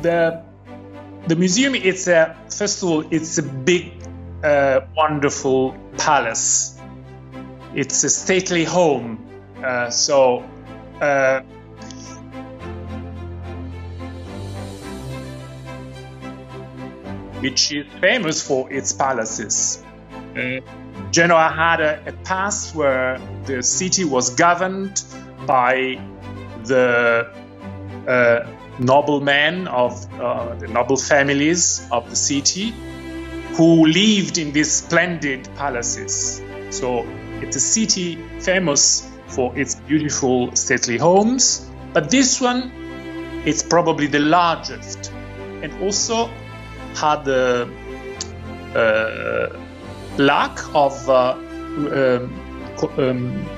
the museum, first of all, it's a big, wonderful palace. It's a stately home. Which is famous for its palaces. Genoa had a past where the city was governed by the noblemen of the noble families of the city, who lived in these splendid palaces. So it's a city famous for its beautiful stately homes, but this one is probably the largest, and also had the lack of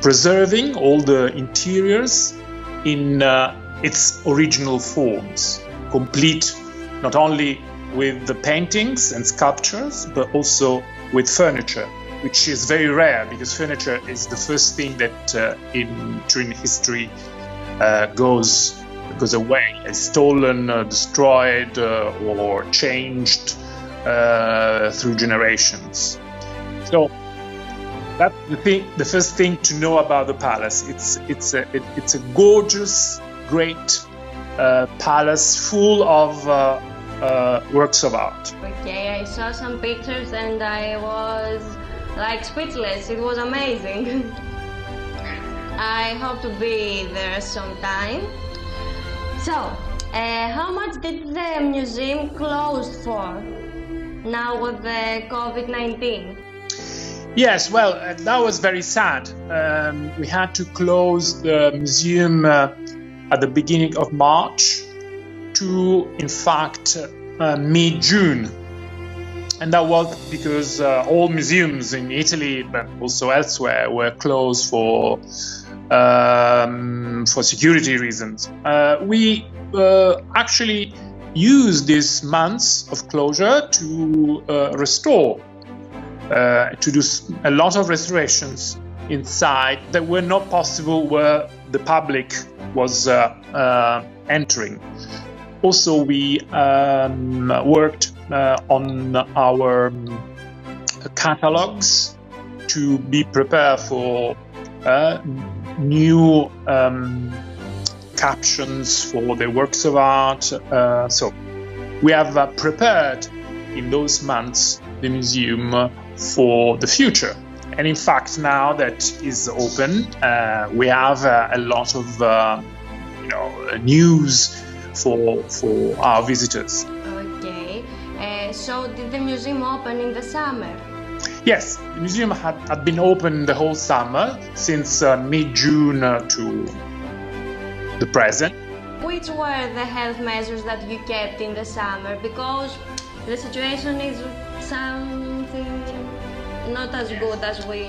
preserving all the interiors in its original forms, complete not only with the paintings and sculptures, but also with furniture, which is very rare because furniture is the first thing that during history goes away, is stolen, destroyed, or changed through generations. So that's the first thing to know about the palace. It's a gorgeous, great palace full of works of art. Okay, I saw some pictures and I was like speechless. It was amazing. I hope to be there sometime. So, how much did the museum close for now with the COVID-19? Yes, well, that was very sad. We had to close the museum at the beginning of March to, in fact, mid-June. And that was because all museums in Italy, but also elsewhere, were closed for security reasons. We actually used these months of closure to restore, to do a lot of restorations inside that were not possible where the public was entering. Also, we worked on our catalogs to be prepared for new captions for the works of art. So we have prepared in those months the museum for the future. And in fact, now that is open, we have a lot of news for our visitors. Okay, so did the museum open in the summer? Yes, the museum had been open the whole summer, since mid-June to the present. Which were the health measures that you kept in the summer? Because the situation is something not as good as we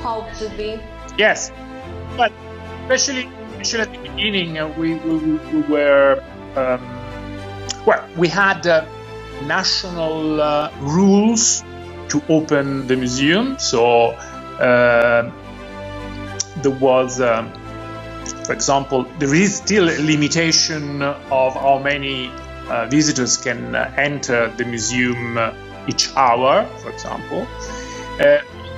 hope to be. Yes, but especially at the beginning, we were we had national rules to open the museum. So there was, for example, there is still a limitation of how many visitors can enter the museum each hour, for example.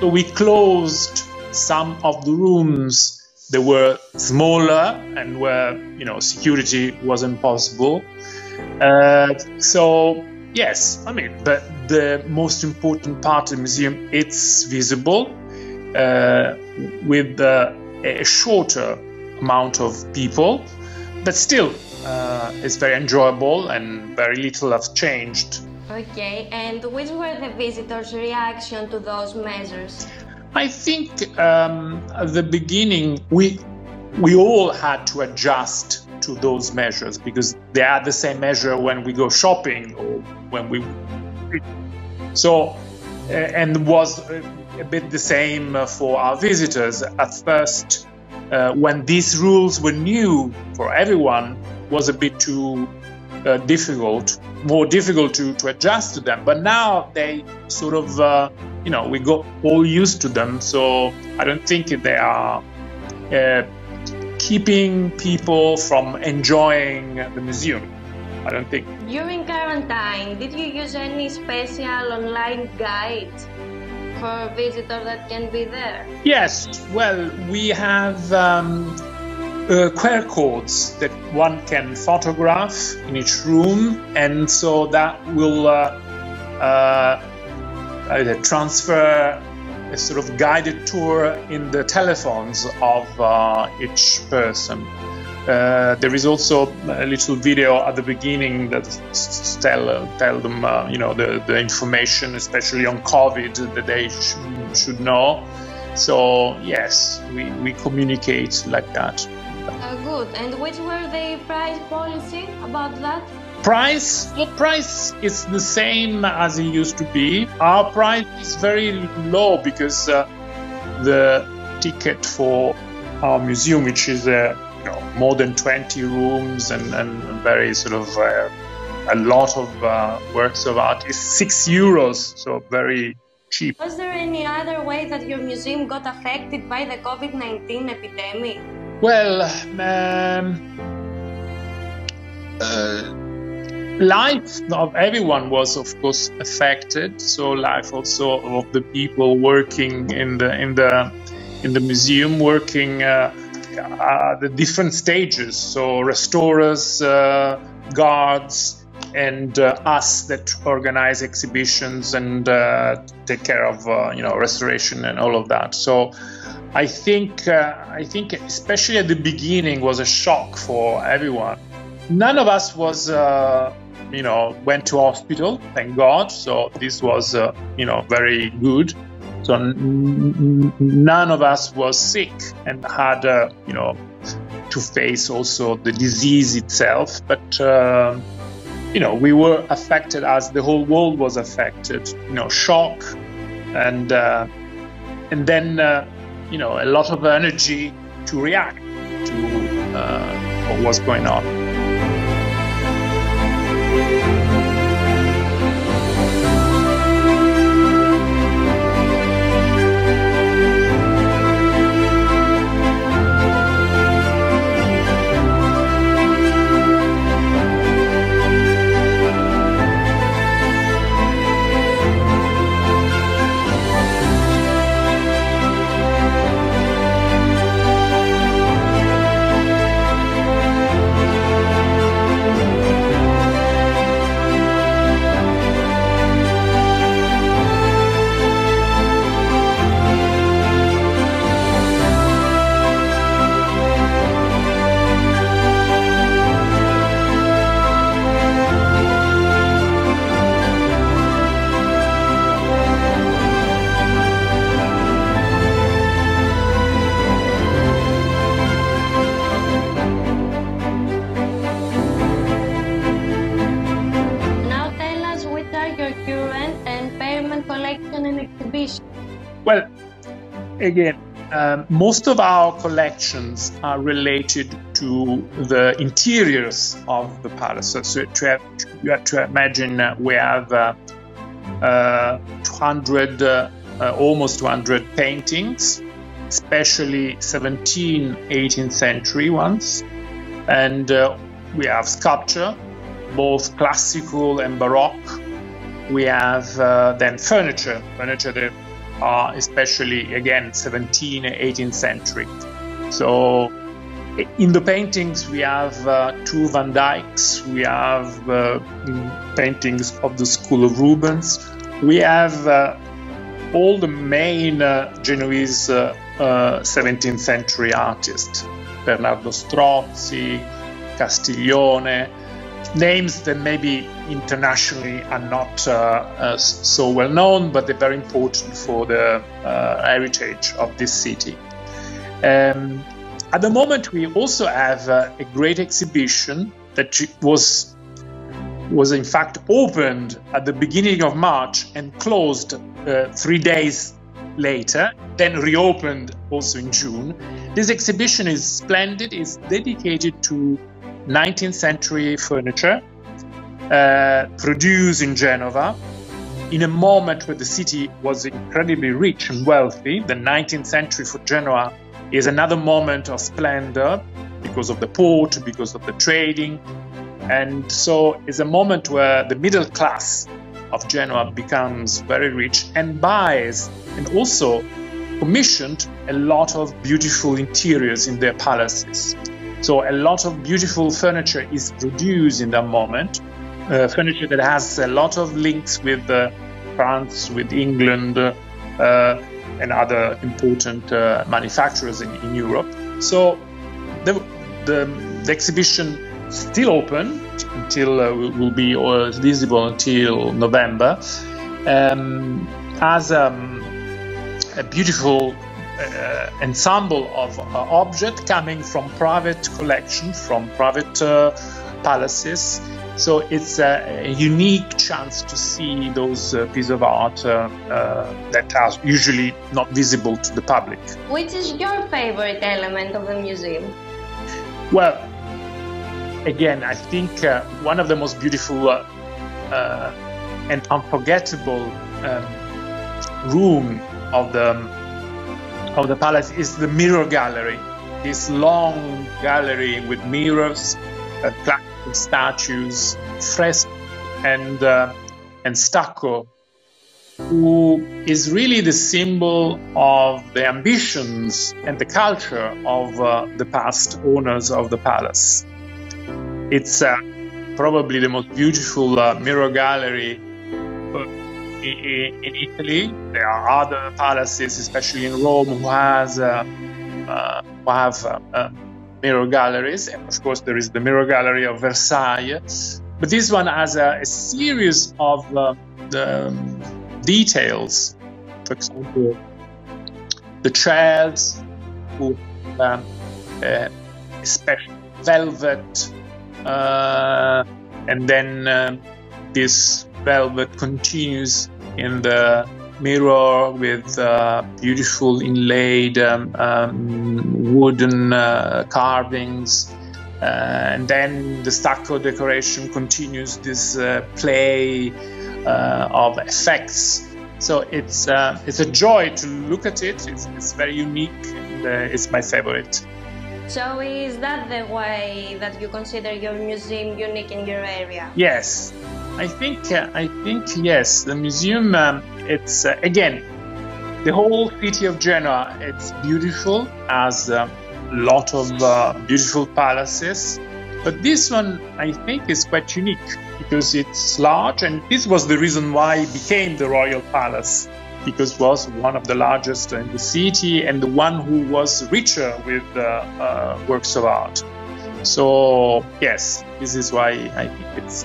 So we closed some of the rooms that were smaller and where security wasn't possible. So yes, I mean, but the most important part of the museum, it's visible with a shorter amount of people, but still it's very enjoyable and very little has changed. Okay, and which were the visitors' reaction to those measures? I think at the beginning we all had to adjust to those measures because they are the same measure when we go shopping or when we. So, and was a bit the same for our visitors. At first, when these rules were new for everyone, was a bit too more difficult to adjust to them. But now they sort of, we got all used to them. So I don't think they are keeping people from enjoying the museum. I don't think. During quarantine, did you use any special online guide for visitors that can be there? Yes, well, we have QR codes that one can photograph in each room, and so that will transfer a sort of guided tour in the telephones of each person. There is also a little video at the beginning that tell them, the information, especially on COVID, that they should know. So yes, we communicate like that. Good. And which were the price policy about that? Price is the same as it used to be. Our price is very low because the ticket for our museum, which is more than 20 rooms and very sort of a lot of works of art, is €6, so very cheap. Was there any other way that your museum got affected by the COVID-19 epidemic? Well, life of everyone was, of course, affected. So life also of the people working in the museum, working the different stages. So restorers, guards, and us that organize exhibitions and take care of restoration and all of that. So I think especially at the beginning was a shock for everyone. None of us was went to hospital, thank God. So this was very good. So none of us was sick and had to face also the disease itself. But we were affected as the whole world was affected. Shock and then a lot of energy to react to what was going on. Well, again, most of our collections are related to the interiors of the palace. So you have to imagine we have 200 paintings, especially 17th, 18th century ones. And we have sculpture, both classical and Baroque. We have then furniture that are especially, again, 17th and 18th century. So in the paintings, we have two Van Dycks, we have paintings of the school of Rubens, we have all the main Genoese 17th century artists, Bernardo Strozzi, Castiglione, names that maybe internationally are not so well known, but they're very important for the heritage of this city. At the moment, we also have a great exhibition that was in fact opened at the beginning of March and closed 3 days later, then reopened also in June. This exhibition is splendid. It's dedicated to 19th century furniture produced in Genova in a moment where the city was incredibly rich and wealthy. The 19th century for Genoa is another moment of splendor because of the port, because of the trading. And so it's a moment where the middle class of Genoa becomes very rich and buys and also commissioned a lot of beautiful interiors in their palaces. So a lot of beautiful furniture is produced in that moment, furniture that has a lot of links with France, with England, and other important manufacturers in Europe. So the exhibition still open until will be visible until November, as a beautiful ensemble of objects coming from private collection, from private palaces. So it's a unique chance to see those pieces of art that are usually not visible to the public. Which is your favorite element of the museum? Well, again, I think one of the most beautiful and unforgettable room of the palace is the mirror gallery. This long gallery with mirrors, classical statues, fresco, and stucco, who is really the symbol of the ambitions and the culture of the past owners of the palace. It's probably the most beautiful mirror gallery in Italy. There are other palaces, especially in Rome, who have mirror galleries, and of course there is the mirror gallery of Versailles. But this one has a series of details. For example, the chairs, with especially velvet, and then this velvet continues in the mirror with beautiful inlaid wooden carvings, and then the stucco decoration continues this play of effects. So it's a joy to look at it. It's very unique, and it's my favorite. So is that the way that you consider your museum unique in your area? Yes, I think yes. The museum, it's again, the whole city of Genoa. It's beautiful, has a lot of beautiful palaces, but this one I think is quite unique because it's large, and this was the reason why it became the royal palace, because it was one of the largest in the city and the one who was richer with works of art. So yes, this is why I think it's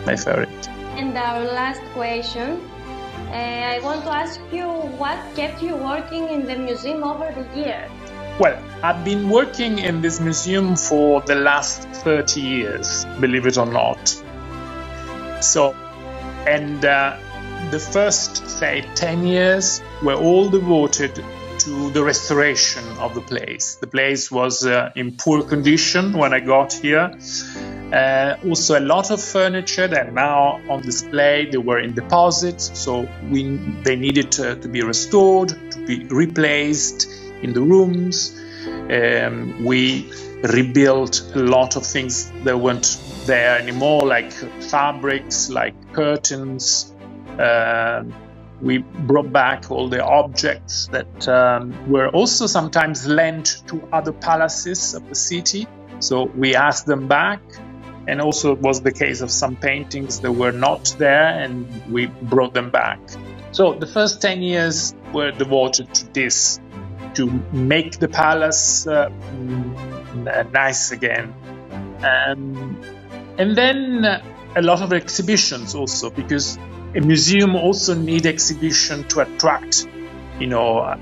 my favorite. And our last question, I want to ask you what kept you working in the museum over the years? Well, I've been working in this museum for the last 30 years, believe it or not. So, and the first, say, 10 years were all devoted to the restoration of the place. The place was in poor condition when I got here. Also a lot of furniture that are now on display, they were in deposit, so they needed to be restored, to be replaced in the rooms. We rebuilt a lot of things that weren't there anymore, like fabrics, like curtains. We brought back all the objects that were also sometimes lent to other palaces of the city. So we asked them back, and also it was the case of some paintings that were not there, and we brought them back. So the first 10 years were devoted to this, to make the palace nice again. And then a lot of exhibitions also, because a museum also needs exhibition to attract,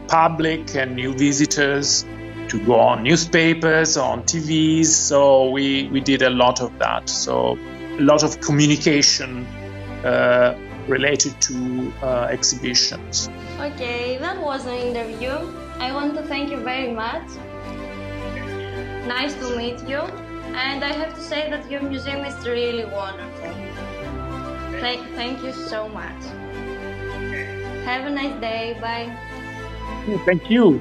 public and new visitors, to go on newspapers, on TVs. So we did a lot of that. So a lot of communication related to exhibitions. Okay, that was an interview. I want to thank you very much. Nice to meet you. And I have to say that your museum is really wonderful. Thank you so much. Have a nice day. Bye. Thank you.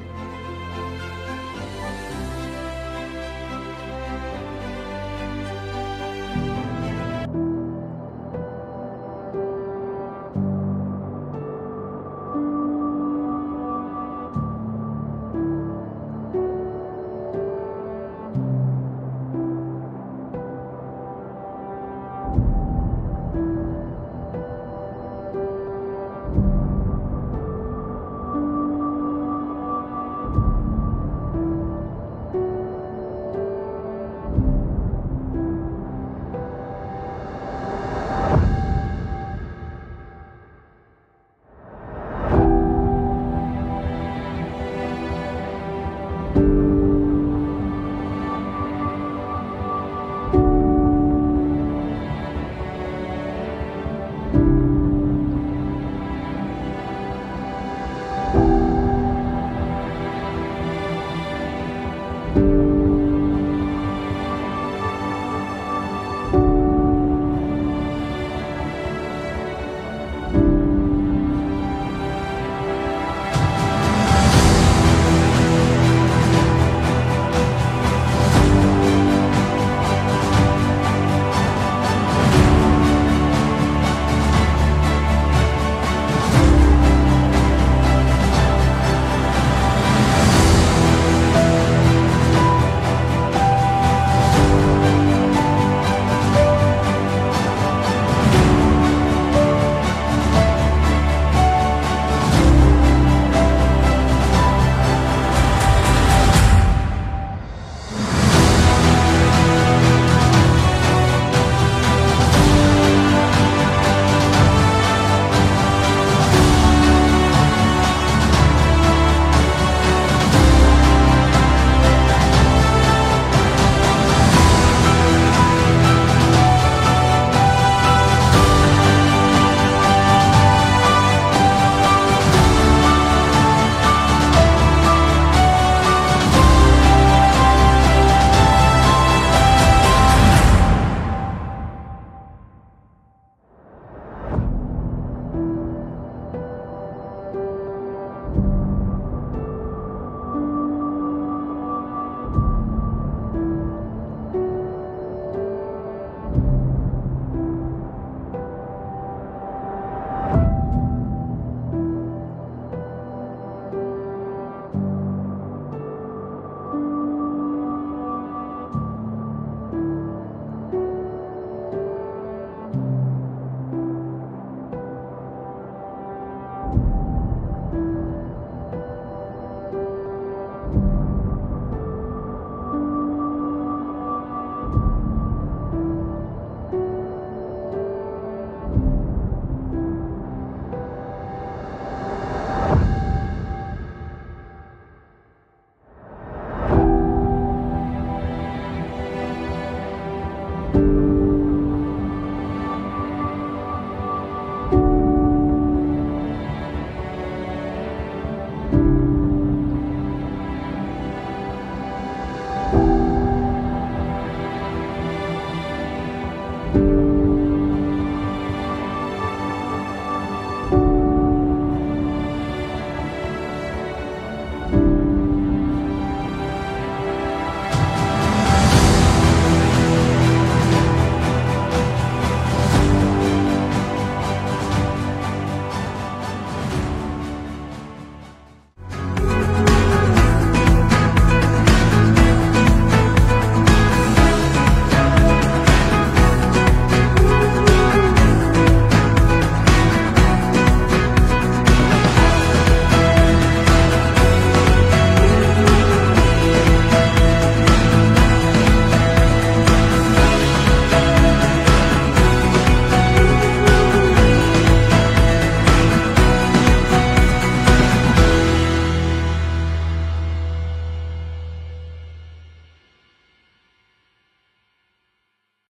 you.